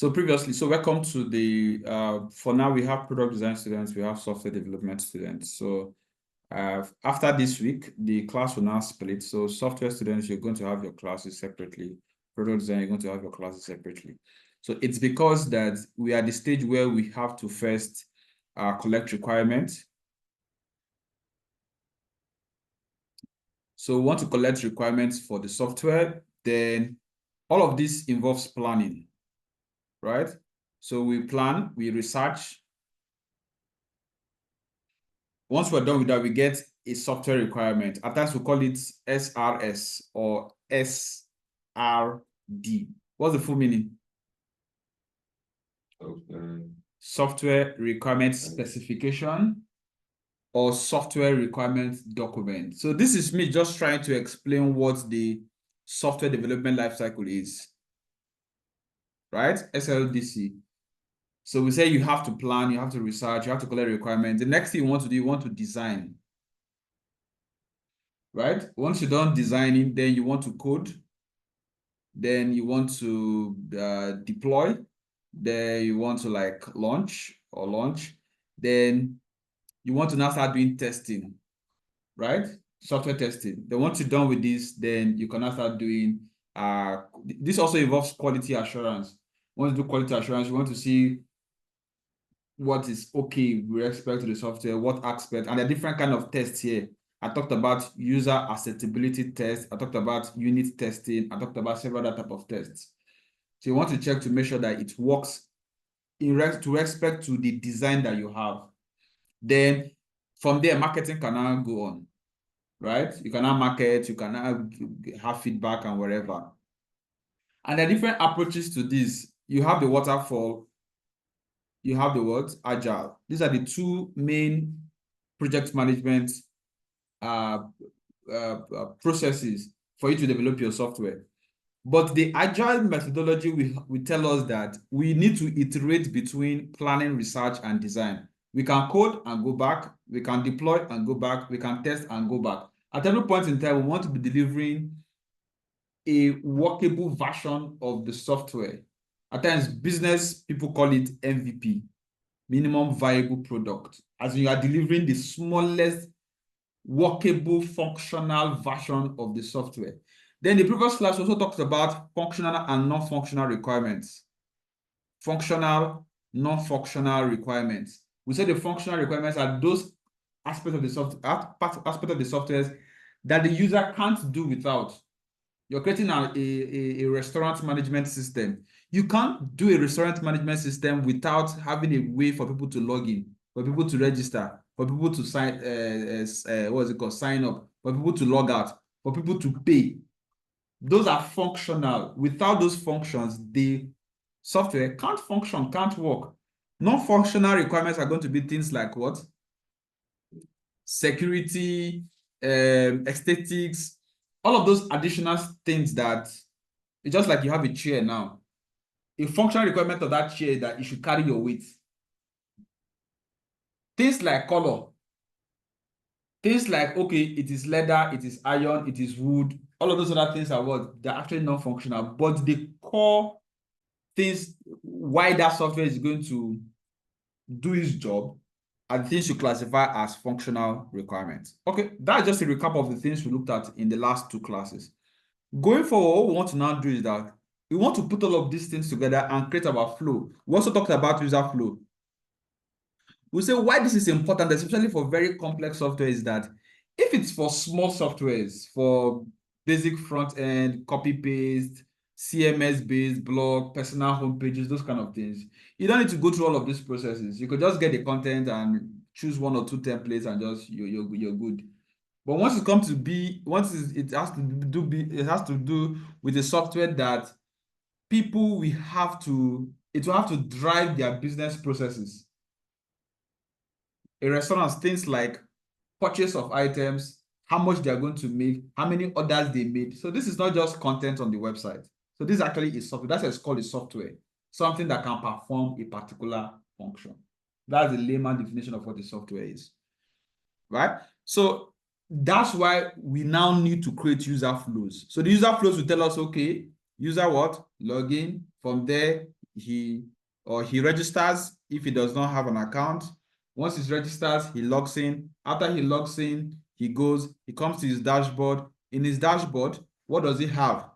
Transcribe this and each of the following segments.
So previously, so welcome to the, for now we have product design students, we have software development students. So after this week, the class will now split. So software students, you're going to have your classes separately. Product design, you're going to have your classes separately. So it's because that we are at the stage where we have to first collect requirements. So we want to collect requirements for the software, then all of this involves planning, right? So we plan, we research. Once we're done with that, we get a software requirement. At times we call it SRS or SRD. What's the full meaning? Software requirement specification or software requirement document. So this is me just trying to explain what the software development lifecycle is, right? SLDC. So we say you have to plan, you have to research, you have to collect requirements. The next thing you want to do, you want to design, right? Once you're done designing, then you want to code, then you want to deploy, then you want to like launch, then you want to now start doing testing, right? Software testing. Then once you're done with this, then you can now start doing, this also involves quality assurance. Once you do quality assurance, you want to see what is okay with respect to the software, what aspect, and there are different kind of tests here. I talked about user acceptability tests. I talked about unit testing. I talked about several other type of tests. So you want to check to make sure that it works in respect to the design that you have. Then from there, marketing can now go on, right? You can now market, you can now have feedback and whatever. And there are different approaches to this. You have the waterfall, you have the what? Agile. These are the two main project management processes for you to develop your software. But the agile methodology will tell us that we need to iterate between planning, research, and design. We can code and go back. We can deploy and go back. We can test and go back. At every point in time, we want to be delivering a workable version of the software. At times, business people call it MVP, minimum viable product, as you are delivering the smallest workable functional version of the software. Then the previous class also talks about functional and non-functional requirements. Functional, non-functional requirements. We said the functional requirements are those aspects of the software that the user can't do without. You're creating a restaurant management system. You can't do a restaurant management system without having a way for people to log in, for people to register, for people to sign, sign up, for people to log out, for people to pay. Those are functional. Without those functions, the software can't function, can't work. Non-functional requirements are going to be things like what? Security, aesthetics, all of those additional things that it's just like you have a chair now. A functional requirement of that chair is that it should carry your weight. Things like color, things like, okay, it is leather, it is iron, it is wood, all of those other things are what? They're actually non-functional, but the core things, why that software is going to do its job, are things you classify as functional requirements. Okay, that's just a recap of the things we looked at in the last two classes. Going forward, what we want to now do is that we want to put all of these things together and create our flow. We also talked about user flow. We say why this is important, especially for very complex software, is that if it's for small softwares, for basic front end, copy paste, CMS based blog, personal homepages, those kind of things, you don't need to go through all of these processes. You could just get the content and choose one or two templates and just you're good. But once it comes to be, it has to do with the software that people will have to, it will have to drive their business processes. A restaurant, things like purchase of items, how much they are going to make, how many orders they made. So this is not just content on the website. So this actually is software. That's what it's called, a software, something that can perform a particular function. That's the layman definition of what the software is, right? So that's why we now need to create user flows. So the user flows will tell us, okay, user what? Login. From there, he registers if he does not have an account. Once he registers, he logs in. After he logs in, he comes to his dashboard. In his dashboard, what does he have?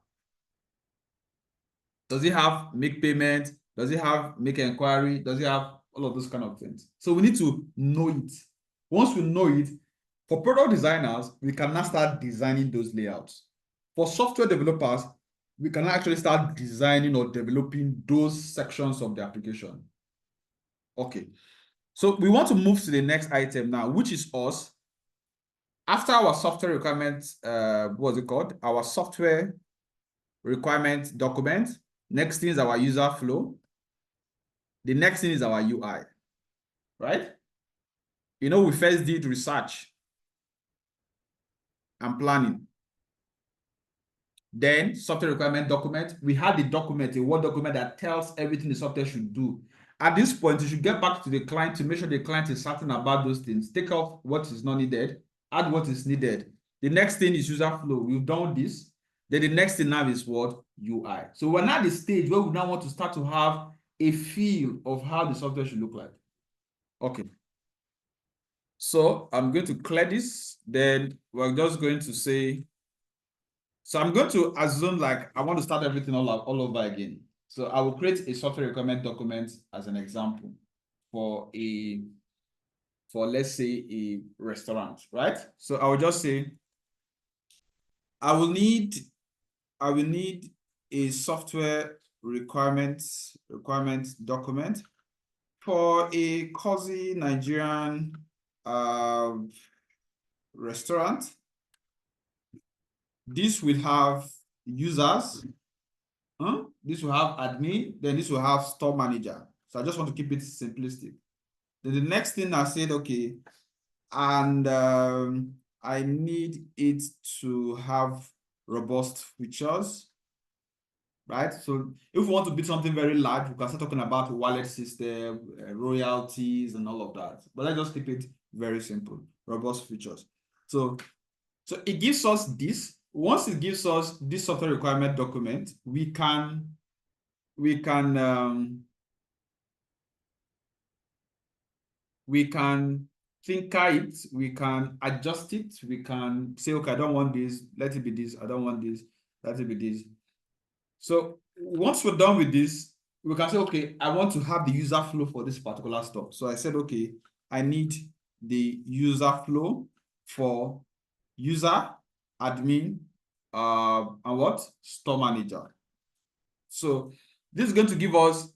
Does he have make payment? Does he have make inquiry? Does he have all of those kind of things? So we need to know it. Once we know it, for product designers, we can now start designing those layouts. For software developers, we can actually start designing or developing those sections of the application. Okay. So we want to move to the next item now, which is us. After our software requirements, what's it called? Our software requirement document. Next thing is our user flow. The next thing is our UI, right? You know, we first did research and planning. Then software requirement document. We had the document, a Word document that tells everything the software should do. At this point, you should get back to the client to make sure the client is certain about those things. Take off what is not needed, add what is needed. The next thing is user flow. We've done this. Then the next thing now is what? UI. So we're now at the stage where we now want to start to have a feel of how the software should look like. Okay. So I'm going to clear this. Then we're just going to say, so I'm going to assume like I want to start everything all over again. So I will create a software requirement document as an example for let's say a restaurant, right? So I will just say, I will need a software requirement document for a cozy Nigerian restaurant. This will have users. This will have admin. Then this will have store manager. So I just want to keep it simplistic. Then the next thing I said, okay, and I need it to have robust features, right? So if we want to build something very large, we can start talking about wallet system, royalties, and all of that. But let's just keep it very simple, robust features. So it gives us this. Once it gives us this software requirement document, we can tinker it, we can adjust it, we can say, okay, I don't want this, let it be this, I don't want this, let it be this. So once we're done with this, we can say, okay, I want to have the user flow for this particular stuff. So I said, okay, I need the user flow for user, admin, and what? Store manager. So this is going to give us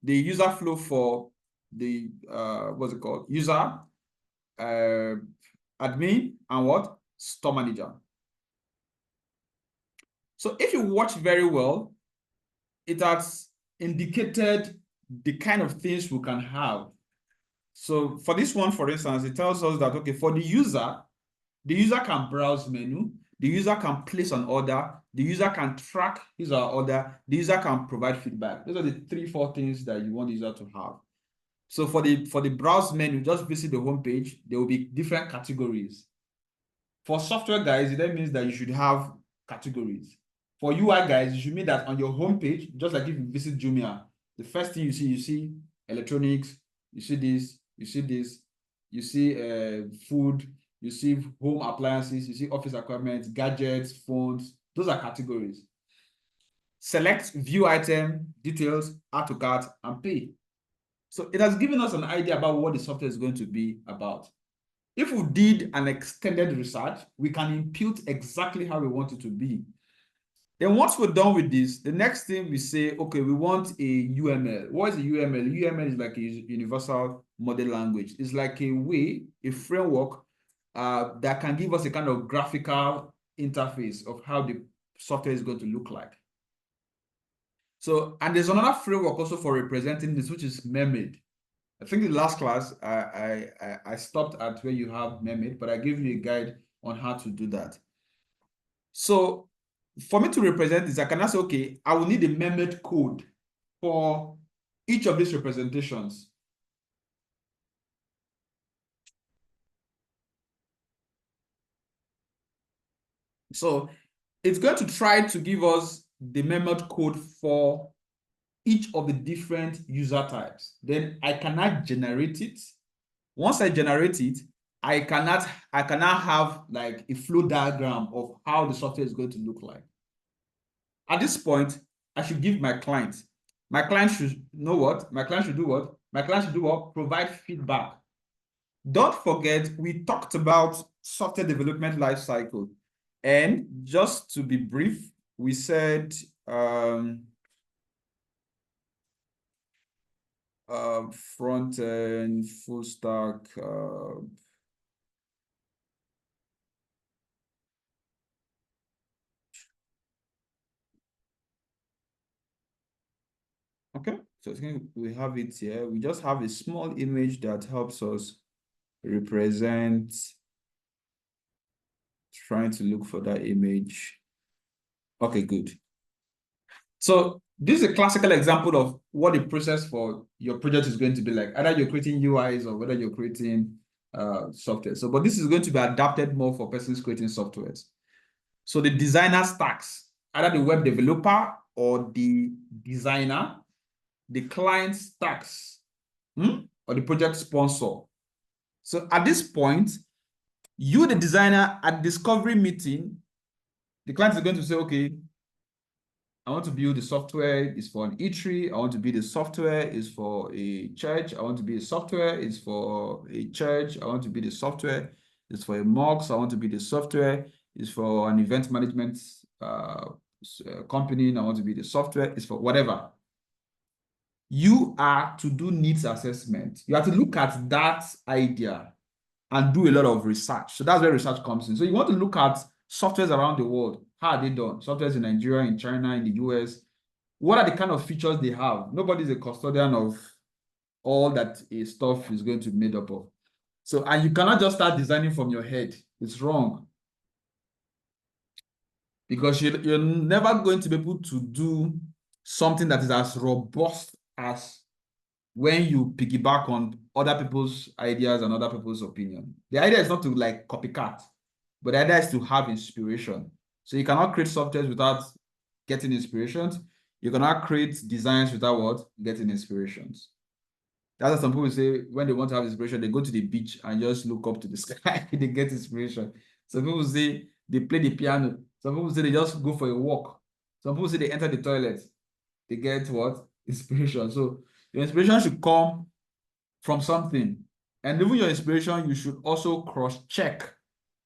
the user flow for the what's it called? User, admin, and what? Store manager. So if you watch very well, it has indicated the kind of things we can have. So for this one, for instance, it tells us that, okay, for the user can browse menu, the user can place an order, the user can track his or her order, the user can provide feedback. Those are the 3-4 things that you want the user to have. So for the browse menu, just visit the home page. There will be different categories. For software guys, it then means that you should have categories. For UI guys, you should mean that on your home page, just like if you visit Jumia, the first thing you see electronics, you see this, you see this, you see food, you see home appliances, you see office equipment, gadgets, phones. Those are categories. Select view item, details, add to cart, and pay. So it has given us an idea about what the software is going to be about. If we did an extended research, we can impute exactly how we want it to be. Then once we're done with this, the next thing we say, okay, we want a UML. What is a UML? UML is like a universal model language. It's like a framework that can give us a kind of graphical interface of how the software is going to look like. So, and there's another framework also for representing this, which is Mermaid. I think in the last class, I stopped at where you have Mermaid, but I gave you a guide on how to do that. So for me to represent this, I can say, okay, I will need a Mermaid code for each of these representations. So it's going to try to give us the Mermaid code for each of the different user types. Then I cannot generate it. Once I generate it, I cannot have like a flow diagram of how the software is going to look like. At this point, I should give my client. My client should know what? My client should do what? My client should do what? Provide feedback. Don't forget, we talked about software development lifecycle. And just to be brief, we said front end, full stack. Okay, so we have it here. We just have a small image that helps us represent, trying to look for that image. Okay, good. So this is a classical example of what the process for your project is going to be like. Either you're creating UIs or whether you're creating software. So, but this is going to be adapted more for persons creating softwares. So the designer stacks, either the web developer or the designer, the client stacks, or the project sponsor. So at this point, you, the designer, at discovery meeting, the client is going to say, okay, I want to build the software is for an eatery. I want to build the software is for a church. I want to build the software is for a church. I want to build the software is for a mosque. I want to build the software is for an event management company. I want to build the software is for whatever. You are to do needs assessment. You have to look at that idea and do a lot of research. So that's where research comes in. So you want to look at softwares around the world. How are they done? Softwares in Nigeria, in China, in the US. What are the kind of features they have? Nobody's a custodian of all that stuff is going to be made up of. So, and you cannot just start designing from your head. It's wrong. Because you're never going to be able to do something that is as robust as when you piggyback on other people's ideas and other people's opinion. The idea is not to like copycat, but the idea is to have inspiration. So you cannot create softwares without getting inspirations. You cannot create designs without what? Getting inspirations. That's what some people say when they want to have inspiration, they go to the beach and just look up to the sky, they get inspiration. Some people say they play the piano. Some people say they just go for a walk. Some people say they enter the toilet. They get what? Inspiration. So your inspiration should come from something. And even your inspiration, you should also cross-check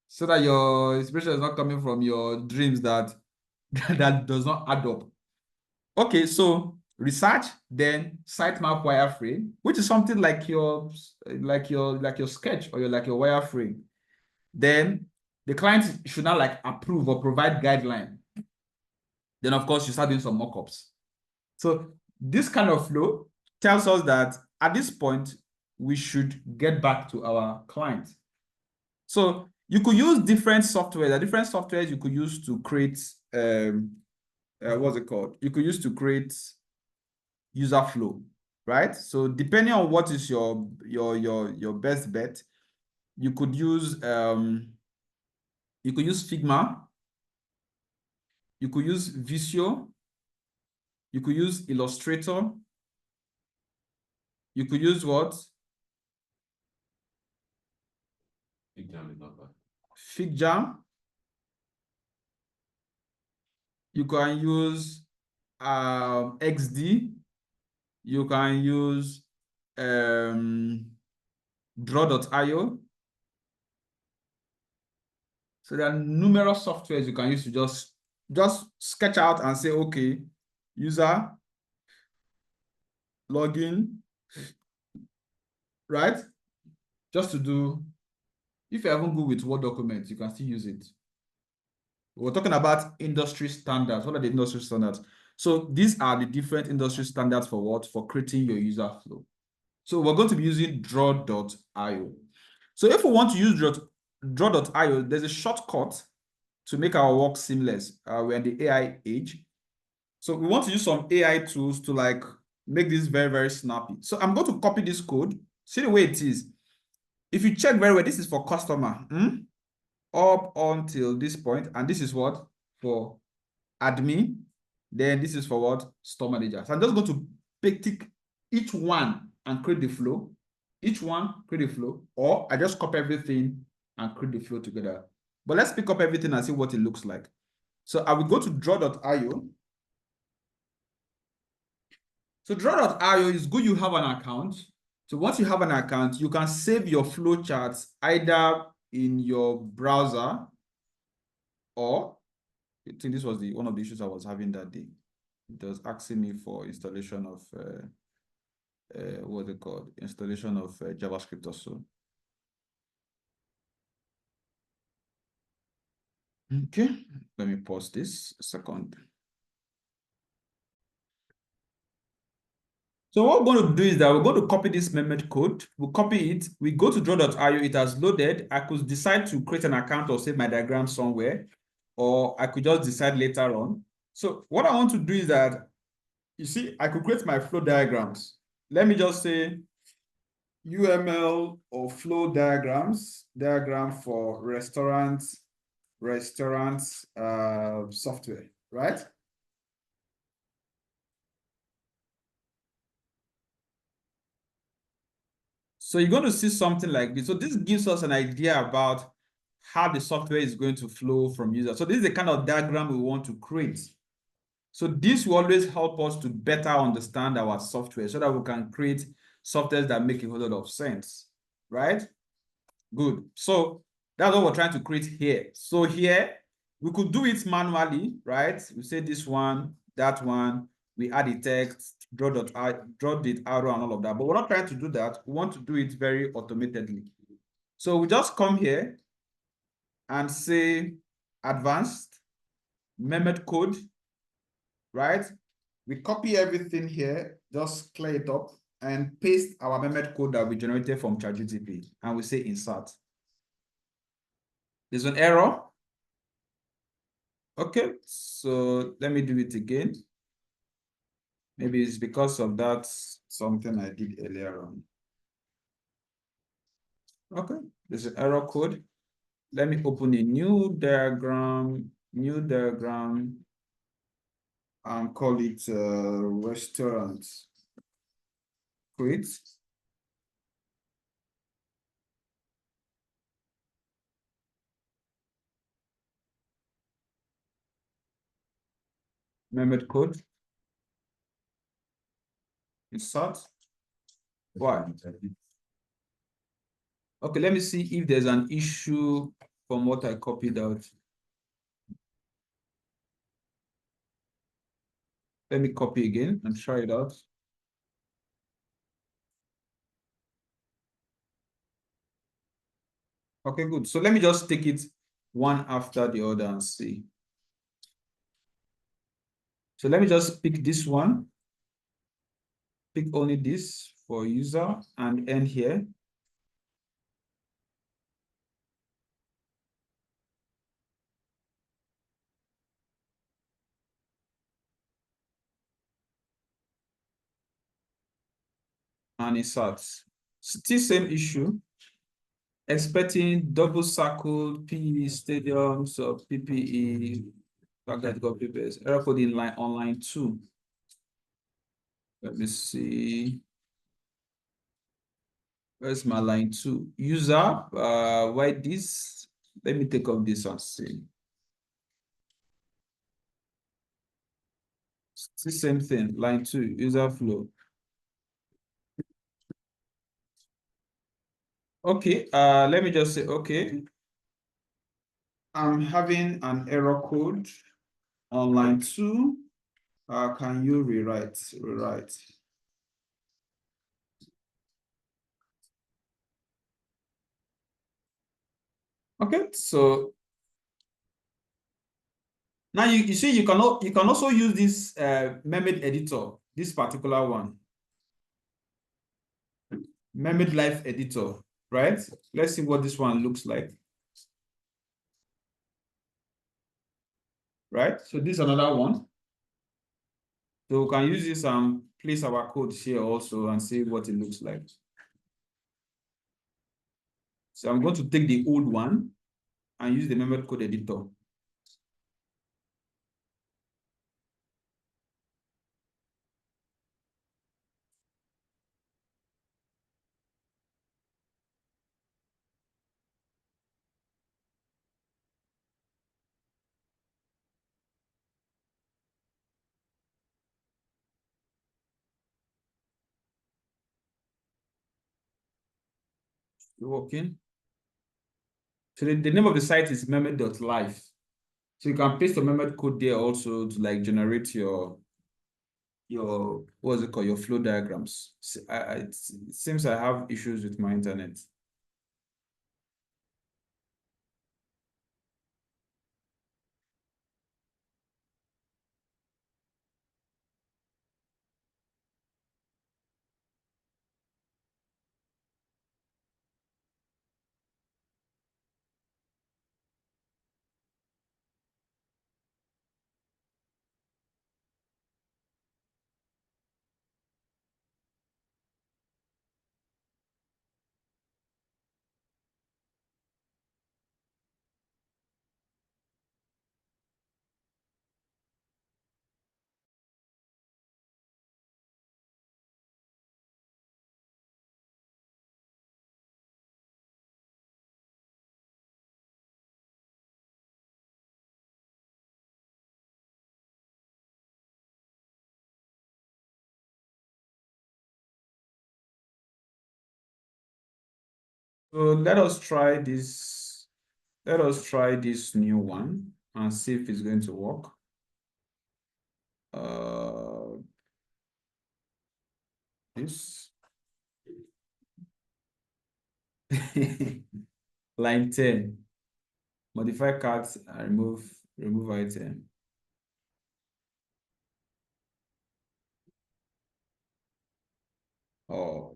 so that your inspiration is not coming from your dreams that does not add up. Okay, so research, then sitemap wireframe, which is something like your sketch or your wireframe. Then the client should not like approve or provide guideline. Then of course you start doing some mockups. So this kind of flow tells us that at this point we should get back to our client. So you could use different software. There are different softwares you could use to create what's it called? You could use to create user flow, right? So depending on what is your best bet, you could use Figma, you could use Visio, you could use Illustrator, you could use what? FigJam is not bad. FigJam. You can use XD. You can use Draw.io. So there are numerous softwares you can use to just sketch out and say, okay, user, login, right? Just to do, if you haven't good with Word documents, you can still use it. We're talking about industry standards. What are the industry standards? So these are the different industry standards for what? For creating your user flow. So we're going to be using Draw.io. So if we want to use Draw.io, there's a shortcut to make our work seamless. We're in the AI age. So we want to use some AI tools to like make this very, very snappy. So I'm going to copy this code. See the way it is. If you check very well, this is for customer up until this point, and this is what? For admin. Then this is for what? Store manager. So I'm just going to tick each one and create the flow. Each one, create the flow. Or I just copy everything and create the flow together. But let's pick up everything and see what it looks like. So I will go to draw.io. So draw.io is good you have an account. So once you have an account, you can save your flow charts either in your browser, or I think this was one of the issues I was having that day. It was asking me for installation of what's it called? Installation of JavaScript or so. Okay, let me pause this a second. So what we're going to do is that we're going to copy this method code. We'll copy it. We go to draw.io. It has loaded. I could decide to create an account or save my diagram somewhere, or I could just decide later on. So what I want to do is that, you see, I could create my flow diagrams. Let me just say UML or flow diagram for restaurant software, right? So you're going to see something like this. So this gives us an idea about how the software is going to flow from users. So this is the kind of diagram we want to create. So this will always help us to better understand our software so that we can create softwares that make a whole lot of sense, right? Good. So that's what we're trying to create here. So here, we could do it manually, right? We say this one, that one, we add the text, draw the arrow and all of that. But we're not trying to do that. We want to do it very automatedly. So we just come here and say advanced, method code, right? We copy everything here, just clear it up and paste our method code that we generated from ChatGPT, and we say insert. There's an error. Okay, so let me do it again. Maybe it's because of that something I did earlier on. Okay, there's an error code. Let me open a new diagram, and call it restaurant. Create. Method code. Insert. Why? Okay, let me see if there's an issue from what I copied out. Let me copy again and try it out. Okay, good. So let me just take it one after the other and see. So let me just pick this one. Pick only this for user and end here. And insert. Still same issue. Expecting double circled PE stadiums or PPE. Target got PPS. Error code in line on line 2. Let me see. Where's my line 2? User, why this? Let me take off this and see. It's the same thing, line 2, user flow. Okay, let me just say, okay. I'm having an error code on line 2. Can you rewrite? Okay, so now you see you can also use this Mermaid editor, this particular one, Mermaid Life editor, right? Let's see what this one looks like. Right, so this is another one. So we can use this and place our code here also and see what it looks like. So I'm going to take the old one and use the method code editor. You working? So the name of the site is mehmet.life. So you can paste your Mehmet code there also to like generate your what's it called, your flow diagrams. It seems I have issues with my internet. So let us try this. Let us try this new one and see if it's going to work. This line 10. Modify cards and remove item. Oh.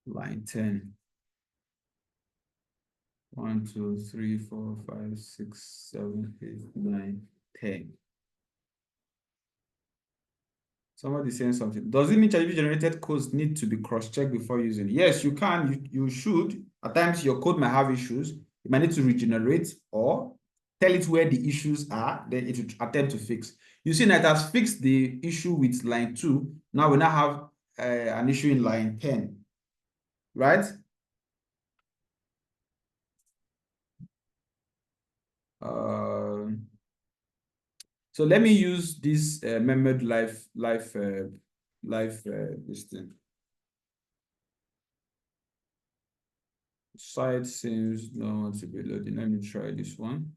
Line 10. 1, 2, 3, 4, 5, 6, 7, 8, 9, 10. Somebody saying something. Does it mean ChatGPT generated codes need to be cross-checked before using it? Yes, you can. You should. At times, your code might have issues. You might need to regenerate or tell it where the issues are, then it will attempt to fix. You see, that it has fixed the issue with line 2. Now we now have an issue in line 10, right? So let me use this Mehmet life this thing. Site seems not to be loading. Let me try this one.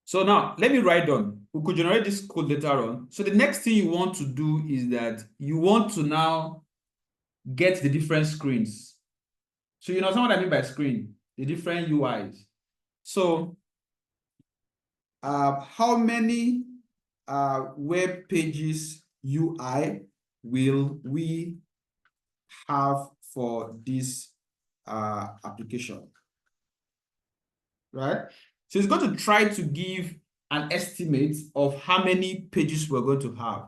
So now let me write down. We could generate this code later on. So the next thing you want to do is that you want to now get the different screens. So you know what I mean by screen, the different UIs. So how many web pages UI will we have for this application, right? So it's going to try to give an estimate of how many pages we're going to have.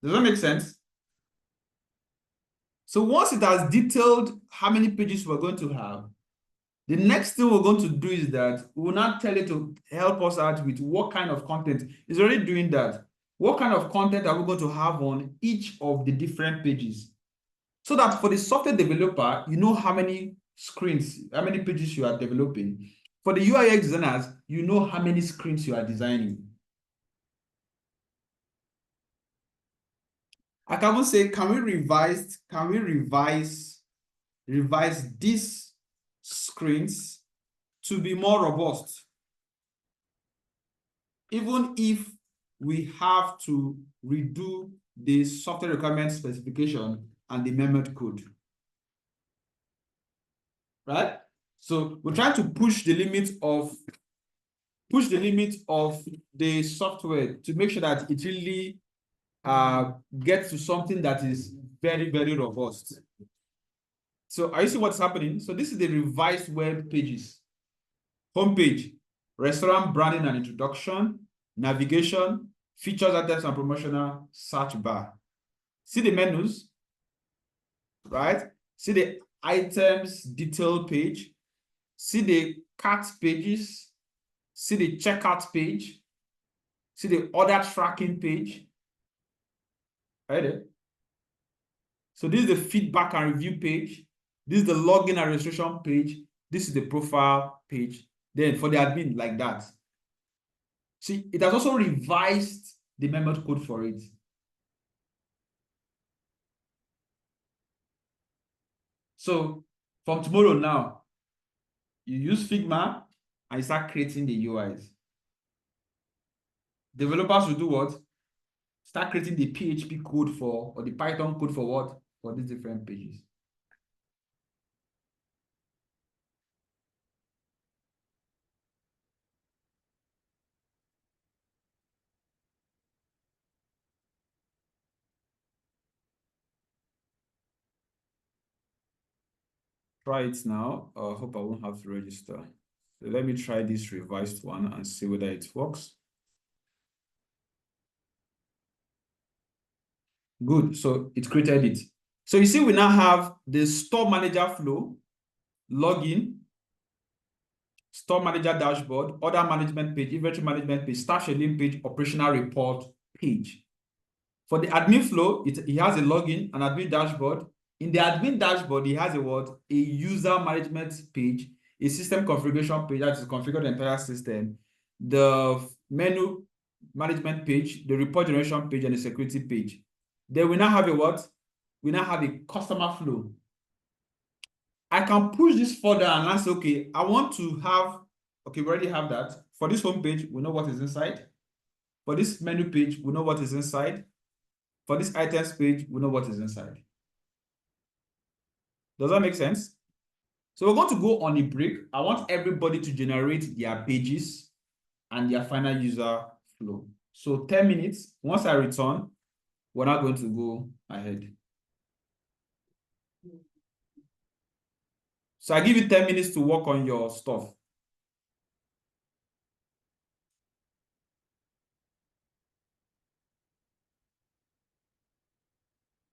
Does that make sense? So once it has detailed how many pages we're going to have, the next thing we're going to do is that we will not tell it to help us out with what kind of content. It's already doing that. What kind of content are we going to have on each of the different pages? So that for the software developer, you know how many screens, how many pages you are developing. For the UI designers, you know how many screens you are designing. I can even say, can we revise these screens to be more robust? Even if we have to redo the software requirement specification and the Mehmet code, right? So we're trying to push the limit of the software to make sure that it really get to something that is very, very robust. So are you seeing what's happening? So this is the revised web pages. Homepage, restaurant branding and introduction, navigation, features, items, and promotional search bar. See the menus, right? See the items detail page. See the cart pages. See the checkout page. See the order tracking page. Right? So this is the feedback and review page. This is the login and registration page. This is the profile page. Then for the admin, like that. See, it has also revised the method code for it. So from tomorrow now, you use Figma and you start creating the UIs. Developers will do what? Start creating the PHP code for, or the Python code for what? For these different pages. Try it now. I hope I won't have to register. So let me try this revised one and see whether it works. Good. So it created it. So you see, we now have the store manager flow, login, store manager dashboard, order management page, inventory management page, staff scheduling page, operational report page. For the admin flow, he has a login, an admin dashboard. In the admin dashboard, he has a what? A user management page, a system configuration page that is configured the entire system, the menu management page, the report generation page, and the security page. Then we now have a what? We now have a customer flow. I can push this further and I say, okay, I want to have, okay, we already have that. For this home page, we know what is inside. For this menu page, we know what is inside. For this items page, we know what is inside. Does that make sense? So we're going to go on a break. I want everybody to generate their pages and their final user flow. So 10 minutes. Once I return, we're not going to go ahead. So I give you 10 minutes to work on your stuff.